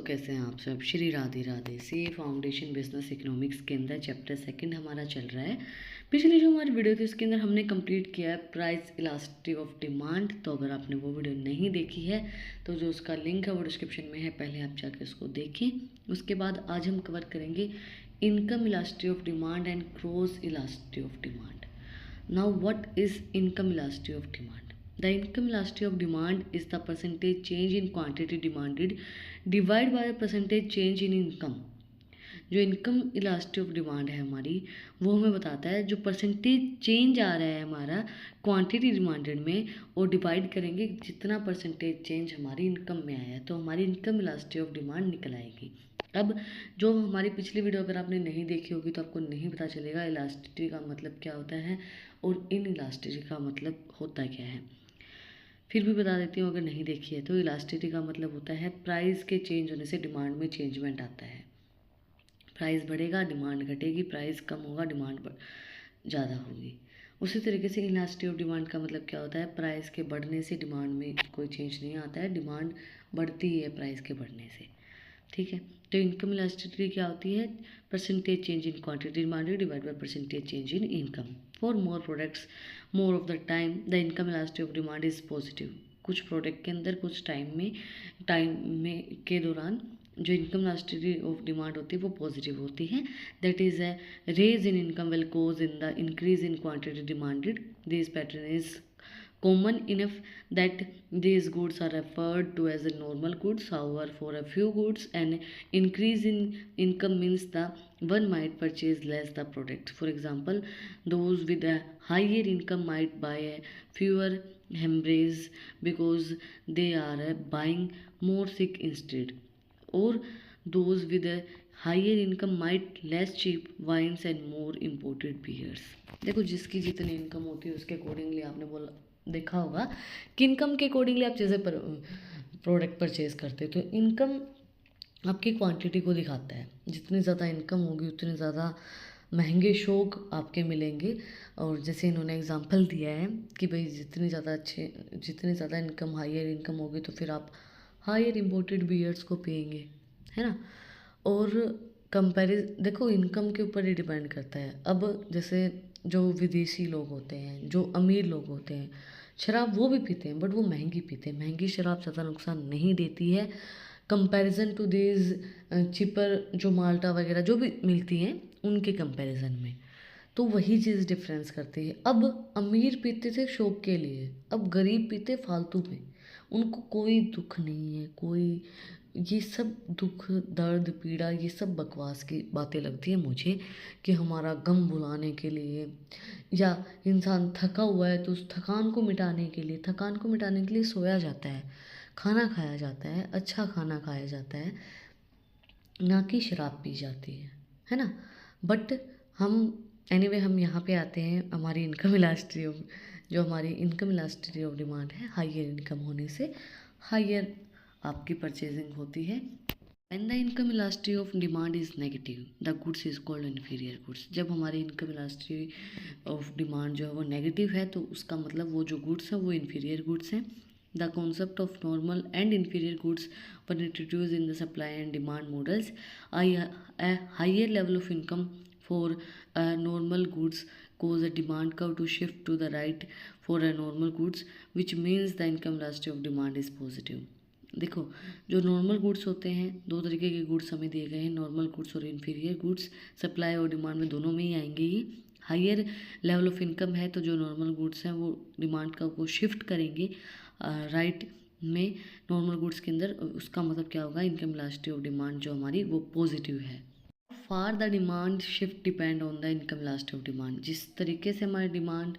दोस्तों, कैसे हैं आप सब। Shri Radhe Radhe. CA foundation business economics के अंदर चैप्टर सेकंड हमारा चल रहा है। पिछली जो हमारी वीडियो थी उसके अंदर हमने कंप्लीट किया है प्राइस इलास्टिसिटी ऑफ डिमांड। तो अगर आपने वो वीडियो नहीं देखी है तो जो उसका लिंक है वो डिस्क्रिप्शन में है, पहले आप जाके उसको देखें। उसके बाद आज हम कवर करेंगे income elasticity of demand and cross elasticity of demand. Now what is income elasticity of demand? The income elasticity of demand is the percentage change in quantity demanded divided by the percentage change in income। जो income elasticity of demand है हमारी, वो हमें बताता है जो percentage change आ रहा है हमारा क्वांटिटी डिमांडेड में, और डिवाइड करेंगे जितना परसेंटेज चेंज हमारी इनकम में आया है, तो हमारी इनकम इलास्टिसिटी ऑफ डिमांड निकल आएगी। अब जो हमारी पिछली वीडियो अगर आपने नहीं देखी होगी तो आपको नहीं पता चलेगा इलास्टिसिटी का मतलब क्या होता है और इन इलास्टिसिटी का मतलब होता क्या है। फिर भी बता देती हूँ अगर नहीं देखी है तो। इलास्टिसिटी का मतलब होता है प्राइस के चेंज होने से डिमांड में चेंजमेंट आता है। प्राइस बढ़ेगा, डिमांड घटेगी, प्राइस कम होगा, डिमांड ज़्यादा होगी। उसी तरीके से इलास्टिसिटी ऑफ डिमांड का मतलब क्या होता है, प्राइस के बढ़ने से डिमांड में कोई चेंज नहीं आता है, डिमांड बढ़ती है प्राइस के बढ़ने से। ठीक है, तो इनकम इलास्टिसिटी क्या होती है? Percentage change in quantity demanded divide by percentage change in income. For more products more of the time the income elasticity of demand is positive. कुछ प्रोडक्ट के अंदर कुछ टाइम में के दौरान जो इनकम इलास्टिसिटी ऑफ डिमांड होती है वो पॉजिटिव होती है। That is a rise in income will cause in the increase in quantity demanded. This pattern is common enough that these goods are referred to as a normal goods. However, for a few goods an increase in income means the one might purchase less the product. For example, those with a higher income might buy a fewer hamburgers because they are buying more sick instead, or those with a higher income might less cheap wines and more imported beers। देखो, जिसकी जितनी income होती है उसके accordingly आपने बोला देखा होगा कि इनकम के अकॉर्डिंगली आप चीज़ें प्रोडक्ट परचेज करते हो। तो इनकम आपकी क्वांटिटी को दिखाता है। जितनी ज़्यादा इनकम होगी उतने ज़्यादा महंगे शौक आपके मिलेंगे। और जैसे इन्होंने एग्जांपल दिया है कि भाई जितनी ज़्यादा इनकम हायर इनकम होगी तो फिर आप हायर इम्पोर्टेड बियर्स को पिएंगे, है ना। और देखो, इनकम के ऊपर ही डिपेंड करता है। अब जैसे जो विदेशी लोग होते हैं, जो अमीर लोग होते हैं, शराब वो भी पीते हैं बट वो महंगी पीते हैं। महंगी शराब ज़्यादा नुकसान नहीं देती है कंपैरिजन टू दिस चिपर जो माल्टा वगैरह जो भी मिलती हैं उनके कंपैरिजन में। तो वही चीज़ डिफरेंस करती है। अब अमीर पीते थे शौक के लिए, अब गरीब पीते फालतू में। उनको कोई दुख नहीं है, कोई ये सब दुख दर्द पीड़ा ये सब बकवास की बातें लगती है मुझे, कि हमारा गम भुलाने के लिए या इंसान थका हुआ है तो उस थकान को मिटाने के लिए सोया जाता है, खाना खाया जाता है, अच्छा खाना खाया जाता है, ना कि शराब पी जाती है ना। बट हम हम यहाँ पे आते हैं हमारी इनकम इलास्टिसिटी ऑफ जो हमारी इनकम इलास्टिसिटी ऑफ डिमांड है। हायर इनकम होने से हायर आपकी परचेजिंग होती है। When the income elasticity of demand is negative, the goods is called inferior goods। जब हमारी इनकम इलास्टिसिटी ऑफ डिमांड जो है वो नेगेटिव है तो उसका मतलब वो जो गुड्स हैं वो इन्फीरियर गुड्स हैं। The concept of normal and inferior goods were introduced in the supply and demand models। A higher level of income for normal goods cause a demand curve to shift to the right for a normal goods, which means the income elasticity of demand is positive। देखो, जो normal goods होते हैं, दो तरीके के goods हमें दिए गए हैं, नॉर्मल गुड्स और इन्फीरियर गुड्स। सप्लाई और डिमांड में दोनों में ही आएंगे ये। हायर लेवल ऑफ इनकम है तो जो नॉर्मल गुड्स हैं वो डिमांड का को शिफ्ट करेंगे राइट में नॉर्मल गुड्स के अंदर। उसका मतलब क्या होगा, इनकम इलास्टिसिटी ऑफ डिमांड जो हमारी वो पॉजिटिव है। Far the demand shift depend on the income elasticity of demand. जिस तरीके से हमारी डिमांड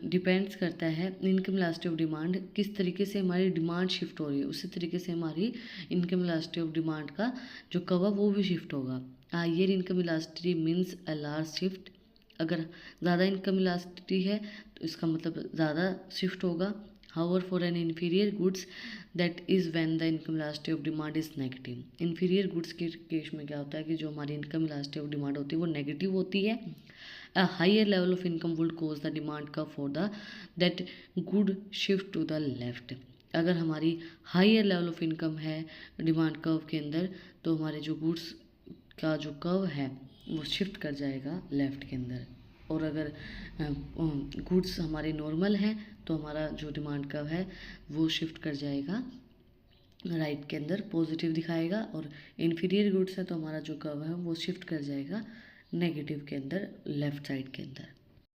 डिपेंड्स करता है इनकम इलास्टिसिटी ऑफ डिमांड, किस तरीके से हमारी डिमांड शिफ्ट हो रही है उसी तरीके से हमारी इनकम इलास्टिसिटी ऑफ डिमांड का जो कवर वो भी शिफ्ट होगा। Higher income elasticity means a large shift. अगर ज़्यादा इनकम इलास्टिसिटी है तो इसका मतलब ज़्यादा शिफ्ट होगा। However, for an inferior goods, that is when the income elasticity of demand is negative। inferior goods के केस में क्या होता है कि जो हमारी इनकम elasticity of demand होती है वो नेगेटिव होती है। A higher level of income would cause the demand curve for the that good shift to the left। अगर हमारी हायर लेवल ऑफ इनकम है डिमांड कर्व के अंदर, तो हमारे जो गुड्स का जो कर्व है वो शिफ्ट कर जाएगा लेफ़्ट के अंदर। और अगर गुड्स हमारे नॉर्मल हैं तो हमारा जो डिमांड कर्व है वो शिफ्ट कर जाएगा राइट के अंदर, पॉजिटिव दिखाएगा। और इन्फीरियर गुड्स है तो हमारा जो कर्व है वो शिफ्ट कर जाएगा नेगेटिव के अंदर, लेफ्ट साइड के अंदर।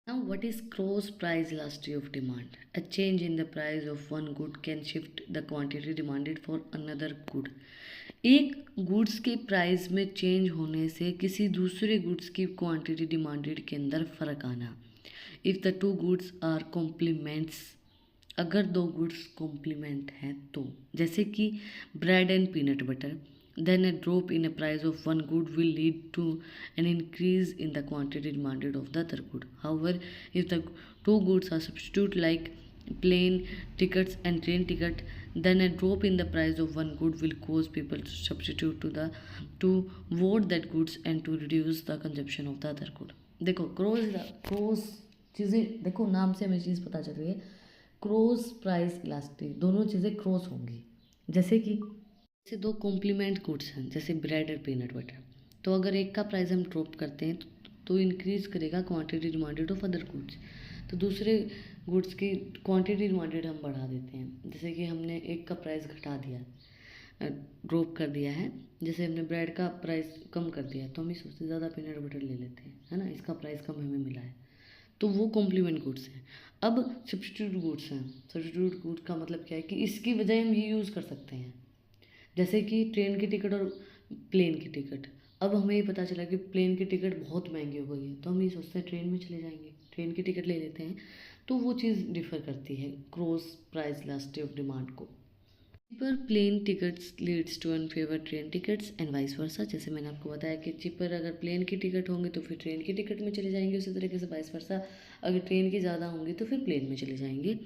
Now, what is cross price elasticity of demand? A change in the price of one good can shift the quantity demanded for another good. एक गुड्स के प्राइस में चेंज होने से किसी दूसरे गुड्स की क्वांटिटी डिमांडेड के अंदर फ़र्क आना। If the two goods are complements, अगर दो गुड्स कॉम्प्लीमेंट हैं तो, जैसे कि bread and peanut butter, then a drop in a price of one good will lead to an increase in the quantity demanded of the other good. However, if the two goods are substitute like plane tickets and train ticket, then a drop in the price of one good will cause people to substitute to vote that goods and to reduce the consumption of the other good. देखो cross चीज़ें, देखो नाम से हमें चीज़ पता चल रही है, क्रॉस प्राइस इलास्टिक, दोनों चीज़ें क्रॉस होंगी। जैसे कि दो कॉम्प्लीमेंट गुड्स हैं जैसे ब्रेड और पीनट बटर, तो अगर एक का प्राइस हम ड्रॉप करते हैं तो इंक्रीज करेगा quantity demanded of other goods, तो दूसरे गुड्स की क्वांटिटी डिमांडेड हम बढ़ा देते हैं। जैसे कि हमने एक का प्राइस घटा दिया, ड्रॉप कर दिया है, जैसे हमने ब्रेड का प्राइस कम कर दिया तो हम ही सोचते ज़्यादा पीनट बटर ले लेते हैं, है ना, इसका प्राइस कम हमें मिला है, तो वो कॉम्प्लीमेंट गुड्स हैं। अब सब्स्टिट्यूट गुड्स हैं, सब्स्टिट्यूट गुड का मतलब क्या है कि इसकी बजाय हम ये यूज़ कर सकते हैं, जैसे कि ट्रेन की टिकट और प्लेन की टिकट। अब हमें ये पता चला कि प्लेन की टिकट बहुत महंगी हो गई है, तो हम ये सोचते हैं ट्रेन में चले जाएंगे, ट्रेन की टिकट ले लेते हैं, तो वो चीज़ डिफ़र करती है cross price elasticity of demand को। Cheaper plane tickets leads to unfavour train tickets and vice versa. जैसे मैंने आपको बताया कि चीपर अगर प्लेन की टिकट होंगी तो फिर ट्रेन की टिकट में चले जाएंगे, उसी तरीके से वाइस वर्सा अगर ट्रेन की ज़्यादा होंगी तो फिर प्लेन में चले जाएंगे।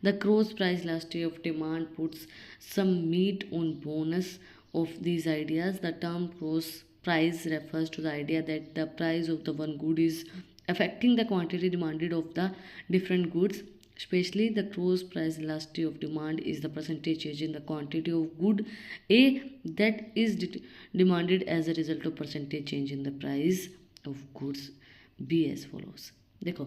The cross price elasticity of demand puts some meat on bones of these ideas. The term cross price refers to the idea that the price of the one good is affecting the quantity demanded of the different goods. Especially the cross price elasticity of demand is the percentage change in the quantity of good A that is demanded as a result of percentage change in the price of goods B as follows. देखो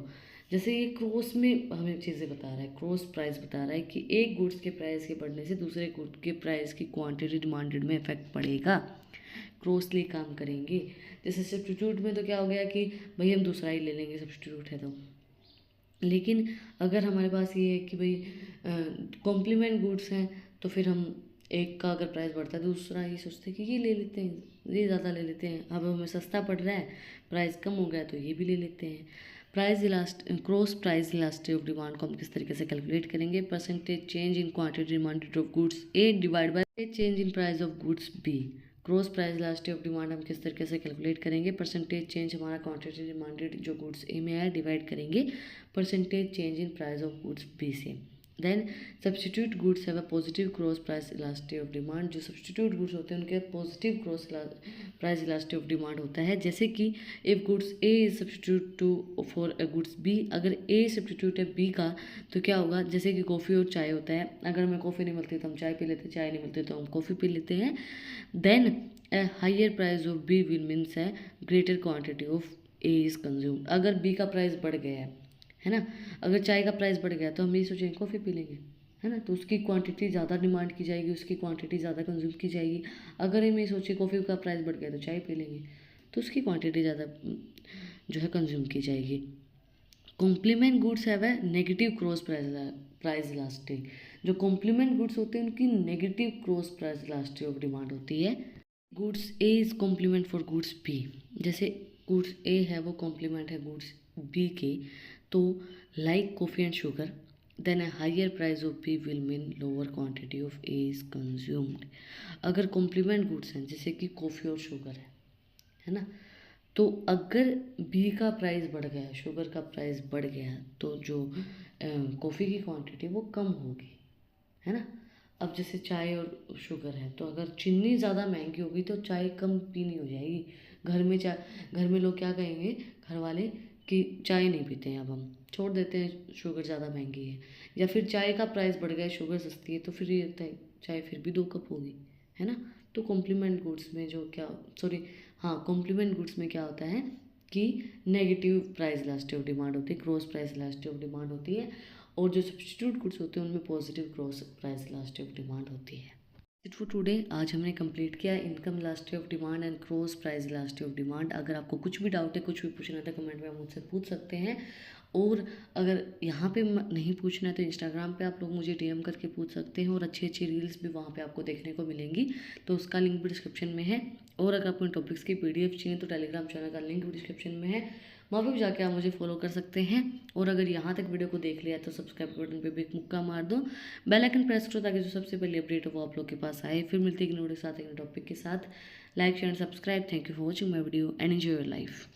जैसे ये cross में हमें चीज़ें बता रहा है, cross price बता रहा है कि एक गुड्स के प्राइस के बढ़ने से दूसरे गुड्स के प्राइस की क्वांटिटी डिमांडेड में इफेक्ट पड़ेगा, क्रॉसली काम करेंगे। जैसे सब्स्टिट्यूट में तो क्या हो गया कि भाई हम दूसरा ही ले लेंगे, सब्स्टिट्यूट है तो। लेकिन अगर हमारे पास ये है कि भाई कॉम्प्लीमेंट गुड्स हैं तो फिर हम एक का अगर प्राइस बढ़ता है दूसरा ही सोचते हैं कि ये ले लेते हैं, ये ज़्यादा ले लेते हैं, अब हमें सस्ता पड़ रहा है, प्राइस कम हो गया तो ये भी ले लेते हैं। Cross price elasticity of demand को हम किस तरीके से कैलकुलेट करेंगे? Percentage change in quantity demanded of goods a divide by change in price of goods b. Cross price elasticity of demand हम किस तरीके से कैलकुलेट करेंगे? परसेंटेज चेंज हमारा क्वांटिटी डिमांडेड जो गुड्स ए में है डिवाइड करेंगे percentage change in price of goods b से। Then substitute goods have a positive cross price elasticity of demand. जो सब्स्टिट्यूट गुड्स होते हैं उनके positive cross price elasticity of demand होता है। जैसे कि if goods A is substitute to for a goods B, अगर ए सब्स्टिट्यूट है बी का तो क्या होगा? जैसे कि कॉफ़ी और चाय होता है, अगर हमें कॉफ़ी नहीं मिलती तो हम चाय पी लेते हैं, चाय नहीं मिलती तो हम कॉफ़ी पी लेते हैं। Then a higher price of B will means है greater quantity of A is consumed. अगर बी का प्राइस बढ़ गया है ना, अगर चाय का प्राइस बढ़ गया तो हम ये सोचेंगे कॉफ़ी पी लेंगे, है ना, तो उसकी क्वांटिटी ज़्यादा डिमांड की जाएगी, उसकी क्वांटिटी ज़्यादा कंज्यूम की जाएगी। अगर हम ये सोचे कॉफ़ी का प्राइस बढ़ गया तो चाय पी लेंगे, तो उसकी क्वांटिटी ज़्यादा जो है कंज्यूम की जाएगी। Complement goods have a negative cross price elasticity. जो कॉम्प्लीमेंट गुड्स होते हैं उनकी negative cross price elasticity of demand होती है। Goods A is complement for goods B. जैसे गुड्स ए है वो कॉम्प्लीमेंट है गुड्स बी के, तो like coffee and sugar, then a higher price of B will mean lower quantity of A is consumed. अगर complement goods हैं जैसे कि कॉफ़ी और शुगर है ना, तो अगर बी का प्राइस बढ़ गया, शुगर का प्राइस बढ़ गया, तो जो कॉफ़ी की क्वांटिटी वो कम होगी, है ना। अब जैसे चाय और शुगर है, तो अगर चीनी ज़्यादा महंगी होगी तो चाय कम पीनी हो जाएगी। घर में लोग क्या कहेंगे, घर वाले, कि चाय नहीं पीते हैं, अब हम छोड़ देते हैं, शुगर ज़्यादा महंगी है, या फिर चाय का प्राइस बढ़ गया है, शुगर सस्ती है, तो फिर ये होता है चाय फिर भी 2 कप होगी, है ना। तो कॉम्प्लीमेंट गुड्स में जो क्या, सॉरी, हाँ, कॉम्प्लीमेंट गुड्स में क्या होता है कि नेगेटिव प्राइस इलास्टिक डिमांड होती है, क्रॉस प्राइस इलास्टिक डिमांड होती है, और जो सब्स्टिट्यूट गुड्स होते हैं उनमें positive cross price elastic demand होती है। इट फॉर टुडे, आज हमने कंप्लीट किया income elastic of demand and cross price elastic of demand. अगर आपको कुछ भी डाउट है, कुछ भी पूछना है, तो कमेंट में आप मुझसे पूछ सकते हैं, और अगर यहाँ पे नहीं पूछना है तो इंस्टाग्राम पे आप लोग मुझे डीएम करके पूछ सकते हैं, और अच्छी अच्छी रील्स भी वहाँ पे आपको देखने को मिलेंगी, तो उसका लिंक भी डिस्क्रिप्शन में है। और अगर आपको इन टॉपिक्स की पीडीएफ चाहिए तो टेलीग्राम चैनल का लिंक भी डिस्क्रिप्शन में है, वहाँ पे भी जाके आप मुझे फॉलो कर सकते हैं। और अगर यहाँ तक वीडियो को देख लिया तो सब्सक्राइब बटन पे भी एक मुक्का मार दो, बेल आइकन प्रेस करो, ताकि जो सबसे पहले अपडेट हो वो आप लोग के पास आए। फिर मिलते हैं एक नए वीडियो के साथ, एक नए टॉपिक के साथ। Like share subscribe. Thank you for watching my video and enjoy your life.